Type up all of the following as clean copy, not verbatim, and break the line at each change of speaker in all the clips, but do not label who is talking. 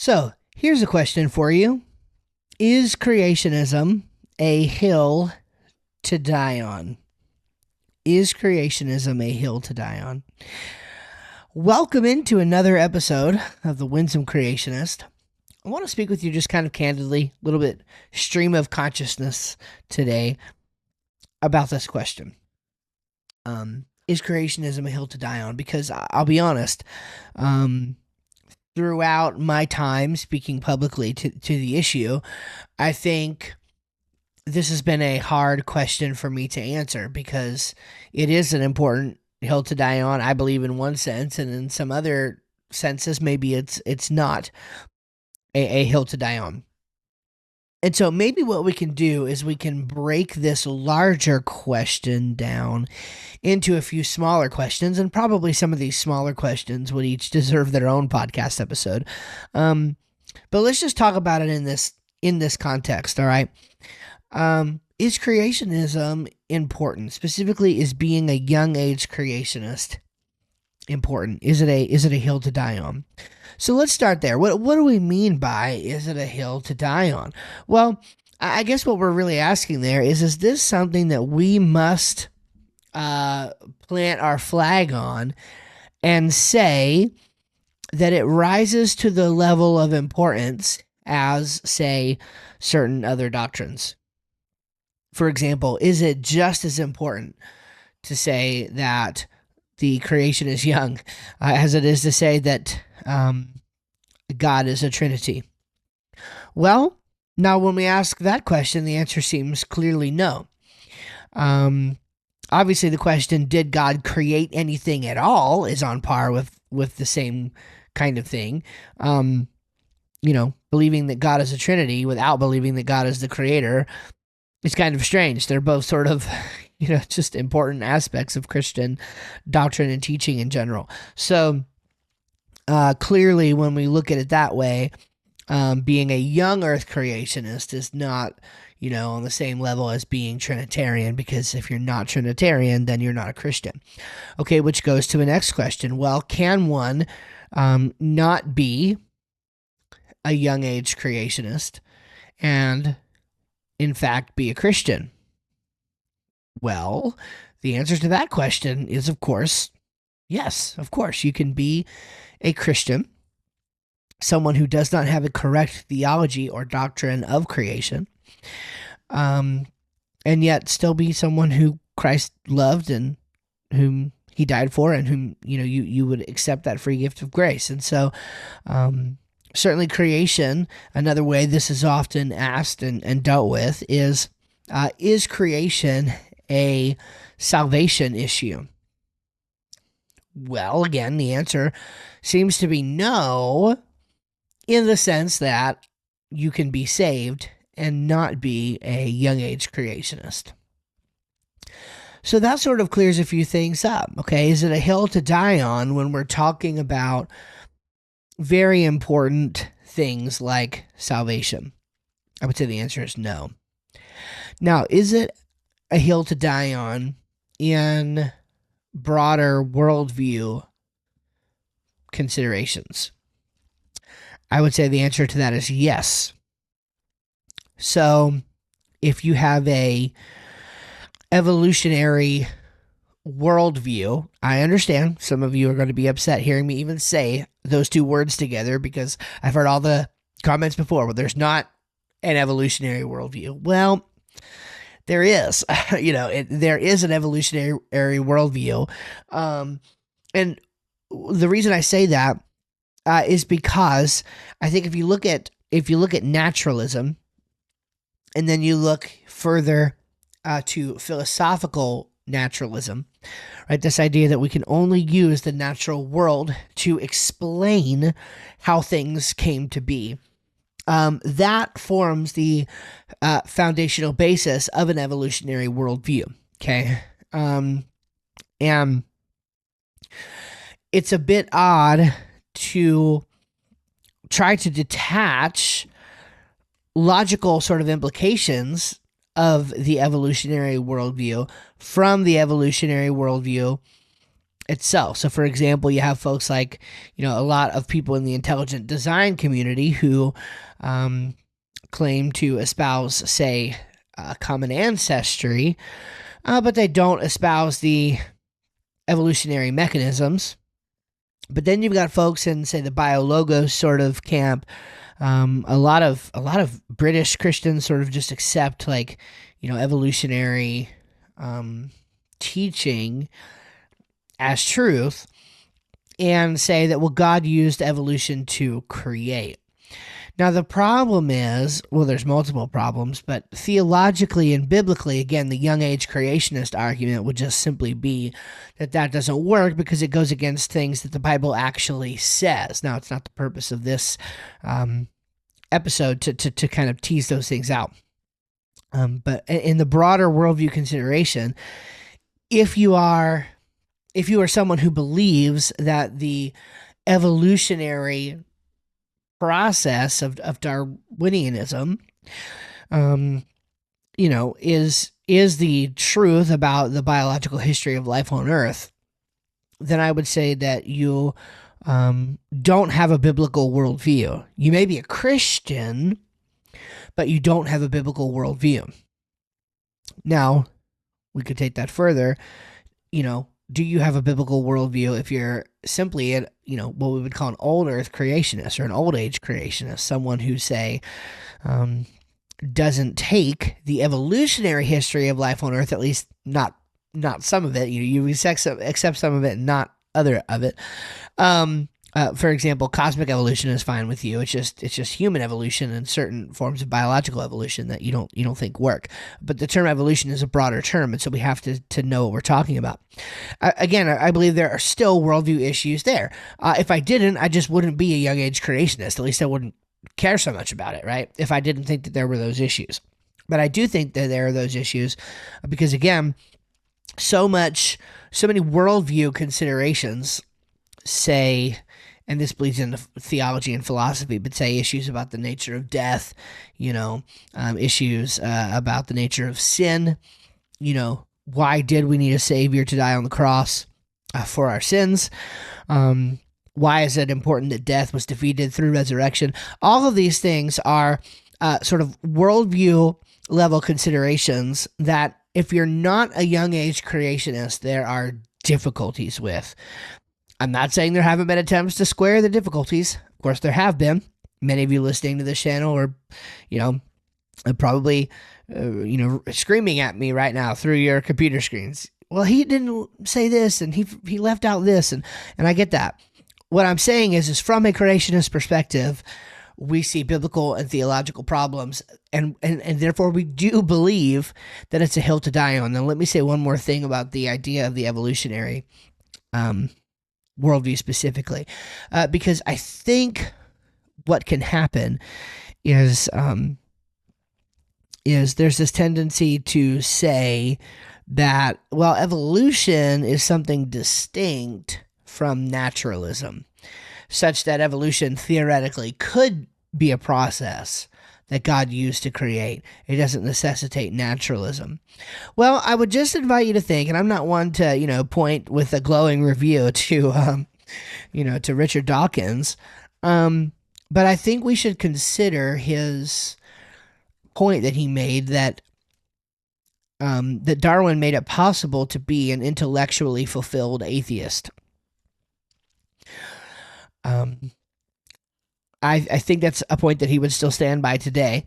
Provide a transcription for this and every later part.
So, here's a question for you. Is creationism a hill to die on? Is creationism a hill to die on? Welcome into another episode of the Winsome Creationist. I want to speak with you just kind of candidly, a little bit stream of consciousness today about this question. Is creationism a hill to die on? Because I'll be honest, throughout my time speaking publicly to the issue, I think this has been a hard question for me to answer because it is an important hill to die on, I believe, in one sense, and in some other senses, maybe it's not a hill to die on. And so maybe what we can do is we can break this larger question down into a few smaller questions, and probably some of these smaller questions would each deserve their own podcast episode. But let's just talk about it in this context, all right? Is creationism important? Specifically, is being a young age creationist important? Is it a hill to die on? So let's start there. What do we mean by is it a hill to die on? Well, I guess what we're really asking there is this something that we must plant our flag on and say that it rises to the level of importance as, say, certain other doctrines? For example, is it just as important to say that the creation is young as it is to say that God is a Trinity? Well, now when we ask that question, the answer seems clearly no. Obviously, the question, did God create anything at all, is on par with the same kind of thing. Believing that God is a Trinity without believing that God is the creator is kind of strange. They're both sort of, just important aspects of Christian doctrine and teaching in general. So clearly, when we look at it that way, being a young earth creationist is not, on the same level as being Trinitarian, because if you're not Trinitarian, then you're not a Christian. Okay, which goes to the next question. Well, can one not be a young age creationist and, in fact, be a Christian? Well, the answer to that question is, of course, yes. Of course, you can be a Christian, someone who does not have a correct theology or doctrine of creation, and yet still be someone who Christ loved and whom he died for, and whom, you would accept that free gift of grace. And so, certainly creation, another way this is often asked and dealt with is creation a salvation issue? Well, again, the answer seems to be no, in the sense that you can be saved and not be a young age creationist. So that sort of clears a few things up, okay? Is it a hill to die on when we're talking about very important things like salvation? I would say the answer is no. Now, is it a hill to die on in broader worldview considerations? I would say the answer to that is yes. So, if you have a evolutionary worldview, I understand some of you are going to be upset hearing me even say those two words together, because I've heard all the comments before, well, there's not an evolutionary worldview. Well, there is. There is an evolutionary worldview. And the reason I say that is because I think if you look at naturalism, and then you look further to philosophical naturalism, right? This idea that we can only use the natural world to explain how things came to be. That forms the foundational basis of an evolutionary worldview, okay? And it's a bit odd to try to detach logical sort of implications of the evolutionary worldview from the evolutionary worldview itself. So, for example, you have folks like, a lot of people in the intelligent design community who claim to espouse, say, common ancestry, but they don't espouse the evolutionary mechanisms. But then you've got folks in, say, the biologos sort of camp. A lot of British Christians sort of just accept, like, evolutionary teaching as truth, and say that, well, God used evolution to create. Now, the problem is, well, there's multiple problems, but theologically and biblically, again, the young age creationist argument would just simply be that doesn't work because it goes against things that the Bible actually says. Now, it's not the purpose of this episode to kind of tease those things out. But in the broader worldview consideration, if you are someone who believes that the evolutionary process of Darwinianism, is the truth about the biological history of life on Earth, then I would say that you don't have a biblical worldview. You may be a Christian, but you don't have a biblical worldview. Now, we could take that further. Do you have a biblical worldview if you're simply what we would call an old earth creationist or an old age creationist, someone who, say, doesn't take the evolutionary history of life on Earth, at least not some of it. You accept some of it and not other of it. For example, cosmic evolution is fine with you. It's just human evolution and certain forms of biological evolution that you don't think work. But the term evolution is a broader term, and so we have to know what we're talking about. Again, I believe there are still worldview issues there. If I didn't, I just wouldn't be a young age creationist. At least I wouldn't care so much about it, right? If I didn't think that there were those issues. But I do think that there are those issues because, again, so many worldview considerations say, and this bleeds into theology and philosophy, but say issues about the nature of death, issues about the nature of sin, why did we need a savior to die on the cross for our sins? Why is it important that death was defeated through resurrection? All of these things are sort of worldview level considerations that if you're not a young age creationist, there are difficulties with. I'm not saying there haven't been attempts to square the difficulties. Of course, there have been. Many of you listening to this channel are, probably, screaming at me right now through your computer screens. Well, he didn't say this, and he left out this, and I get that. What I'm saying is from a creationist perspective, we see biblical and theological problems, and therefore we do believe that it's a hill to die on. Now, let me say one more thing about the idea of the evolutionary worldview specifically, because I think what can happen is there's this tendency to say that, well, evolution is something distinct from naturalism, such that evolution theoretically could be a process that God used to create. It doesn't necessitate naturalism. Well, I would just invite you to think, and I'm not one to, point with a glowing review to, to Richard Dawkins, but I think we should consider his point that he made that that Darwin made it possible to be an intellectually fulfilled atheist. I think that's a point that he would still stand by today,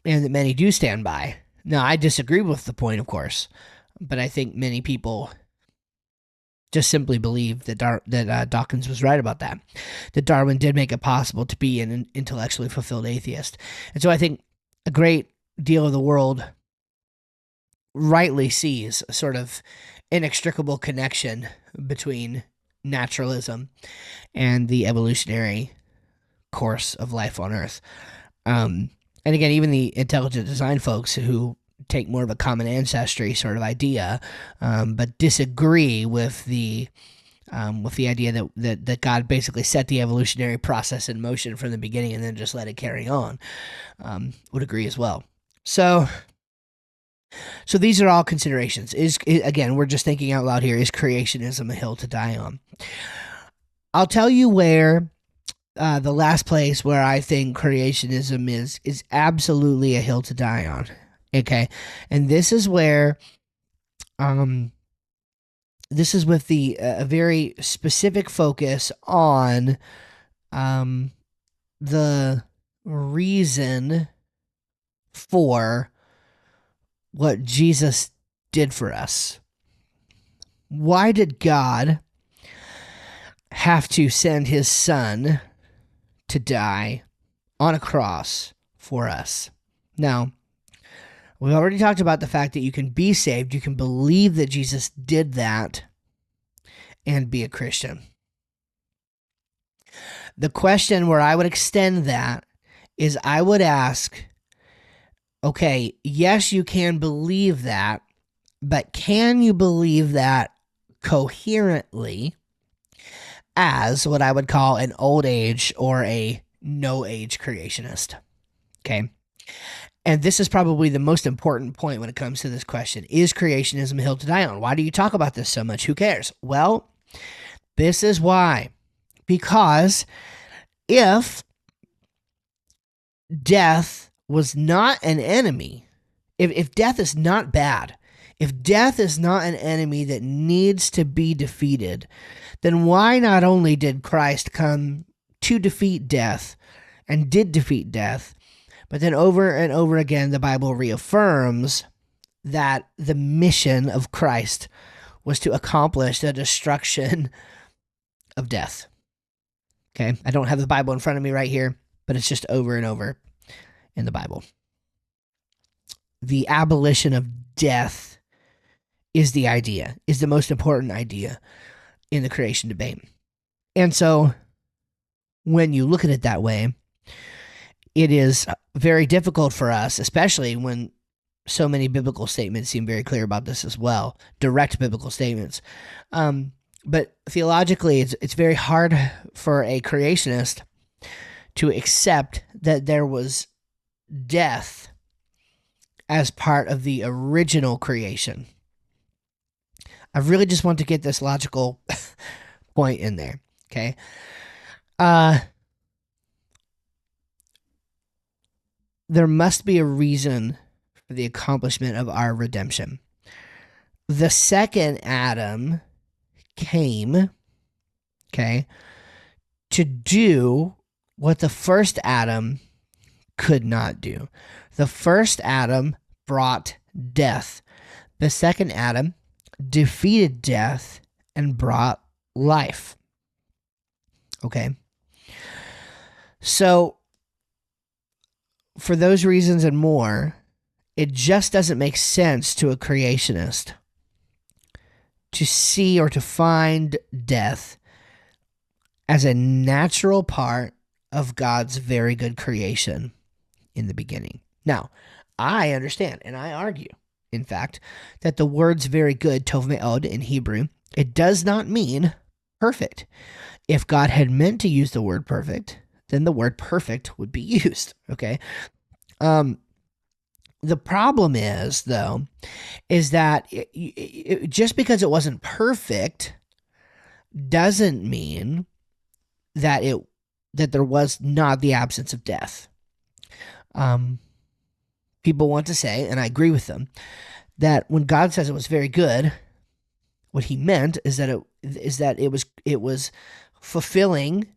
and that many do stand by. Now, I disagree with the point, of course, but I think many people just simply believe that Dawkins was right about that Darwin did make it possible to be an intellectually fulfilled atheist. And so I think a great deal of the world rightly sees a sort of inextricable connection between naturalism and the evolutionary course of life on Earth. And again, even the intelligent design folks who take more of a common ancestry sort of idea, but disagree with the idea that God basically set the evolutionary process in motion from the beginning and then just let it carry on, would agree as well. So So these are all considerations. Again, we're just thinking out loud here. Is creationism a hill to die on? I'll tell you where the last place where I think creationism is absolutely a hill to die on. Okay, and this is where, this is with the a very specific focus on, the reason for what Jesus did for us. Why did God have to send his son to die on a cross for us? Now, we've already talked about the fact that you can be saved, you can believe that Jesus did that, and be a Christian. The question where I would extend that is I would ask, okay, yes, you can believe that, but can you believe that coherently as what I would call an old age or a no age creationist? Okay. And this is probably the most important point when it comes to this question. Is creationism a hill to die on? Why do you talk about this so much? Who cares? Well, this is why. Because if death was not an enemy, if death is not bad, if death is not an enemy that needs to be defeated, then why not only did Christ come to defeat death and did defeat death, but then over and over again the Bible reaffirms that the mission of Christ was to accomplish the destruction of death. Okay, I don't have the Bible in front of me right here, but it's just over and over in the Bible. The abolition of death is the idea, is the most important idea in the creation debate. And so when you look at it that way, it is very difficult for us, especially when so many biblical statements seem very clear about this as well, direct biblical statements. But theologically, it's very hard for a creationist to accept that there was death as part of the original creation. I really just want to get this logical point in there, okay? There must be a reason for the accomplishment of our redemption. The second Adam came, okay, to do what the first Adam could not do. The first Adam brought death. The second Adam defeated death and brought life. Okay? So, for those reasons and more, it just doesn't make sense to a creationist to see or to find death as a natural part of God's very good creation in the beginning. Now, I understand, and I argue, in fact, that the words very good, tov me'od in Hebrew, it does not mean perfect. If God had meant to use the word perfect, then the word perfect would be used, okay? The problem is, though, is that just because it wasn't perfect doesn't mean that that there was not the absence of death. People want to say, and I agree with them, that when God says it was very good, what he meant is that it was fulfilling,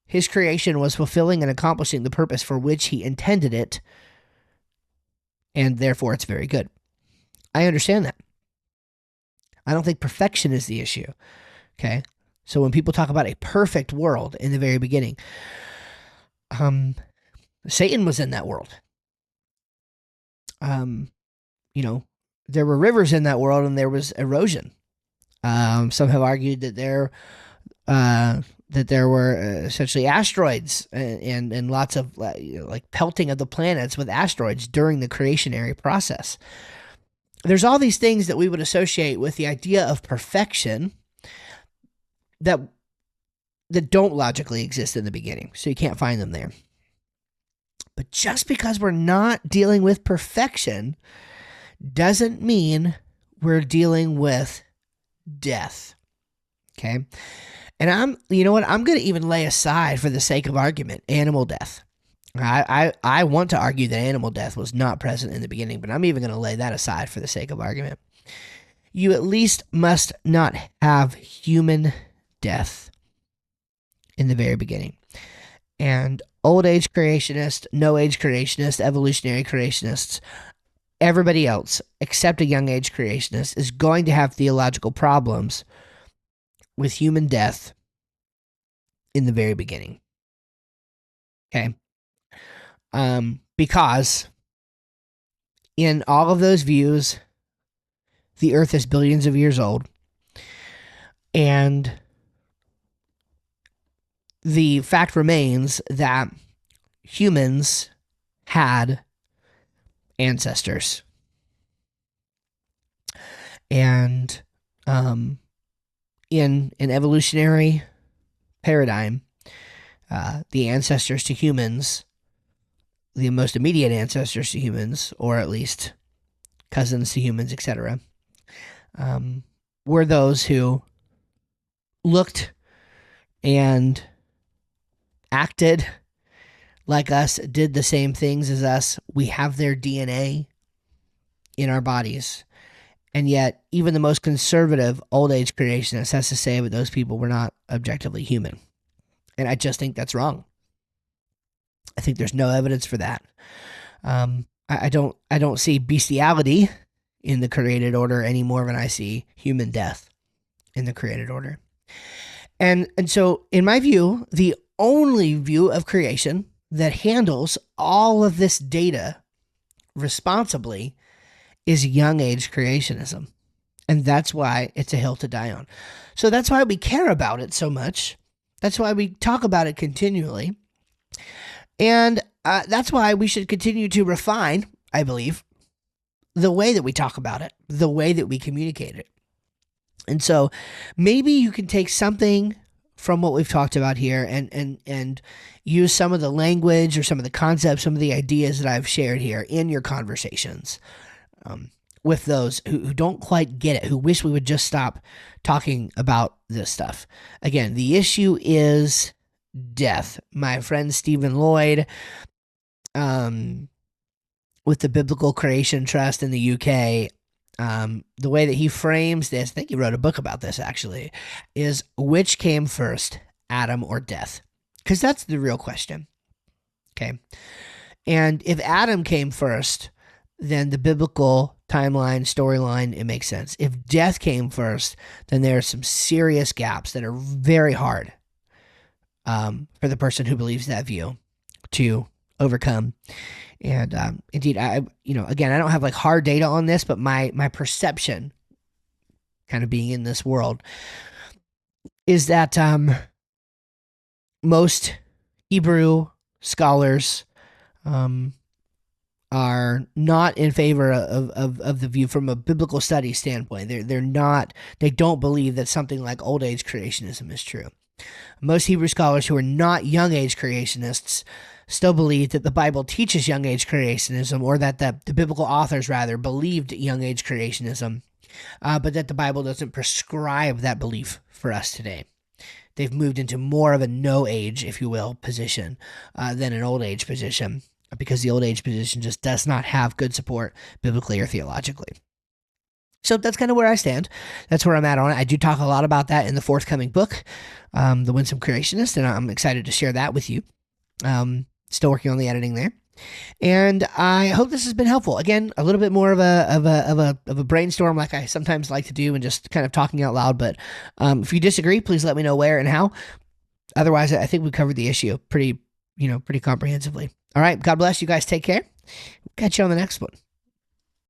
his creation was fulfilling and accomplishing the purpose for which he intended it, and therefore it's very good. I understand that. I don't think perfection is the issue, okay? So when people talk about a perfect world in the very beginning, Satan was in that world. There were rivers in that world and there was erosion. Some have argued that there were essentially asteroids and lots of like pelting of the planets with asteroids during the creationary process. There's all these things that we would associate with the idea of perfection that don't logically exist in the beginning, so you can't find them there. But just because we're not dealing with perfection doesn't mean we're dealing with death. Okay? And you know what? I'm going to even lay aside, for the sake of argument, animal death. I want to argue that animal death was not present in the beginning, but I'm even going to lay that aside for the sake of argument. You at least must not have human death in the very beginning. And old age creationists, no age creationists, evolutionary creationists, everybody else except a young age creationist is going to have theological problems with human death in the very beginning. Okay? Because in all of those views, the earth is billions of years old, and the fact remains that humans had ancestors. And in an evolutionary paradigm, the ancestors to humans, the most immediate ancestors to humans, or at least cousins to humans, etc., were those who looked and acted like us, did the same things as us. We have their DNA in our bodies. And yet, even the most conservative old age creationist has to say that those people were not objectively human. And I just think that's wrong. I think there's no evidence for that. I don't see bestiality in the created order any more than I see human death in the created order. And so, in my view, the only view of creation that handles all of this data responsibly is young age creationism. And that's why it's a hill to die on. So that's why we care about it so much. That's why we talk about it continually. And that's why we should continue to refine, I believe, the way that we talk about it, the way that we communicate it. And so maybe you can take something from what we've talked about here and use some of the language or some of the concepts, some of the ideas that I've shared here in your conversations with those who don't quite get it, who wish we would just stop talking about this stuff. Again, the issue is death. My friend Stephen Lloyd, with the Biblical Creation Trust in the UK, the way that he frames this, I think he wrote a book about this actually, is which came first, Adam or death? Because that's the real question. Okay. And if Adam came first, then the biblical timeline, storyline, it makes sense. If death came first, then there are some serious gaps that are very hard for the person who believes that view to overcome. And indeed, again, I don't have like hard data on this, but my perception, kind of being in this world, is that most Hebrew scholars are not in favor of the view from a biblical study standpoint. They don't believe that something like old age creationism is true. Most Hebrew scholars who are not young age creationists still believe that the Bible teaches young age creationism, or that the biblical authors rather believed young age creationism, but that the Bible doesn't prescribe that belief for us today. They've moved into more of a no age, if you will, position than an old age position, because the old age position just does not have good support biblically or theologically. So that's kind of where I stand. That's where I'm at on it. I do talk a lot about that in the forthcoming book, The Winsome Creationist, and I'm excited to share that with you. Still working on the editing there. And I hope this has been helpful. Again, a little bit more of a brainstorm, like I sometimes like to do, and just kind of talking out loud. But if you disagree, please let me know where and how. Otherwise, I think we covered the issue pretty comprehensively. All right. God bless you guys. Take care. Catch you on the next one.